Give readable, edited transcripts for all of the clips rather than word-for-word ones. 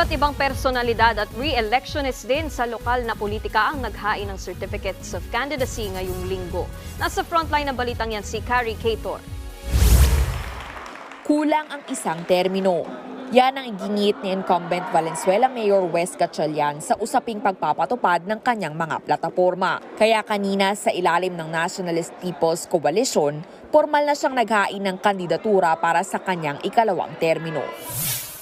Iba't ibang personalidad at re-electionist din sa lokal na politika ang naghain ng Certificates of Candidacy ngayong linggo. Nasa frontline ng balitang yan si Carrie Cator. Kulang ang isang termino. Yan ang igingit ni incumbent Valenzuela Mayor Wes Gatchalian sa usaping pagpapatupad ng kanyang mga plataporma. Kaya kanina sa ilalim ng Nationalist People's Coalition, formal na siyang naghain ng kandidatura para sa kanyang ikalawang termino.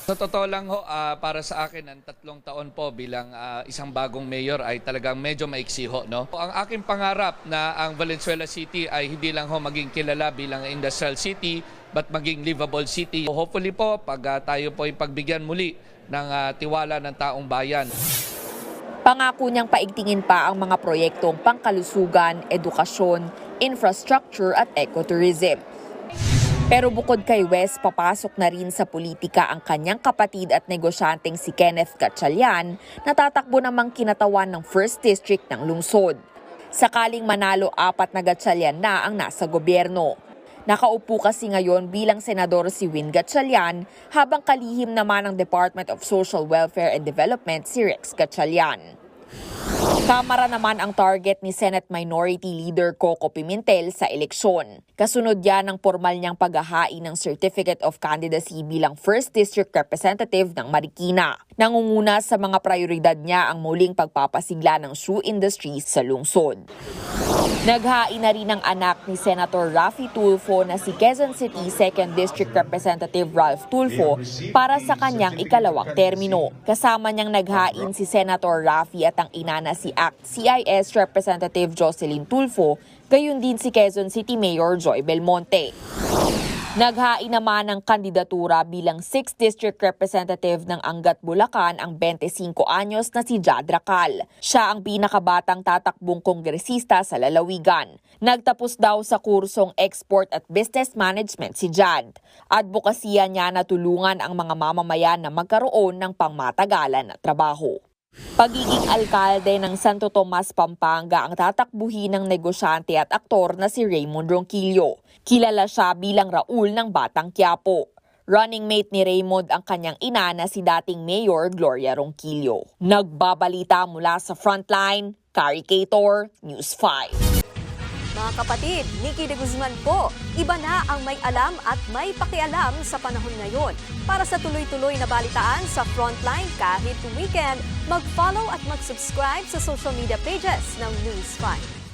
Sa totoo lang ho, para sa akin, ang 3 taon po bilang isang bagong mayor ay talagang medyo maiksi ho. No? Ang aking pangarap na ang Valenzuela City ay hindi lang ho maging kilala bilang industrial city, but maging livable city. Hopefully po, pag tayo po ay pagbigyan muli ng tiwala ng taong bayan. Pangako niyang paigtingin pa ang mga proyektong pangkalusugan, edukasyon, infrastructure at ecotourism. Pero bukod kay Wes, papasok na rin sa politika ang kanyang kapatid at negosyanteng si Kenneth Gatchalian na tatakbo namang kinatawan ng 1st District ng lungsod. Sakaling manalo, 4 na Gatchalian na ang nasa gobyerno. Nakaupo kasi ngayon bilang senador si Win Gatchalian habang kalihim naman ng Department of Social Welfare and Development si Rex Gatchalian. Kamara naman ang target ni Senate Minority Leader Coco Pimentel sa eleksyon. Kasunod yan ng formal niyang paghahain ng Certificate of Candidacy bilang 1st District Representative ng Marikina. Nangunguna sa mga prioridad niya ang muling pagpapasigla ng shoe industry sa lungsod. Naghain na rin ang anak ni Senator Raffy Tulfo na si Quezon City 2nd District Representative Ralph Tulfo para sa kanyang ikalawang termino. Kasama niyang naghain si Senator Raffy at ang ina na si ACT CIS Representative Jocelyn Tulfo, gayon din si Quezon City Mayor Joy Belmonte. Naghain naman ng kandidatura bilang 6th District Representative ng Angat Bulacan ang 25 anyos na si Jad Racal. Siya ang pinakabatang tatakbong kongresista sa lalawigan. Nagtapos daw sa kursong Export at Business Management si Jad. Advokasya niya na tulungan ang mga mamamayan na magkaroon ng pangmatagalan na trabaho. Pagiging alkalde ng Santo Tomas, Pampanga ang tatakbuhin ng negosyante at aktor na si Raymond Ronquillo. Kilala siya bilang Raul ng Batang Quiapo. Running mate ni Raymond ang kanyang ina na si dating Mayor Gloria Ronquillo. Nagbabalita mula sa Frontline, Carrie Cator, News 5. Mga kapatid, Nikki de Guzman po. Iba na ang may alam at may pakialam sa panahon ngayon. Para sa tuloy-tuloy na balitaan sa Frontline kahit weekend, mag-follow at mag-subscribe sa social media pages ng News 5.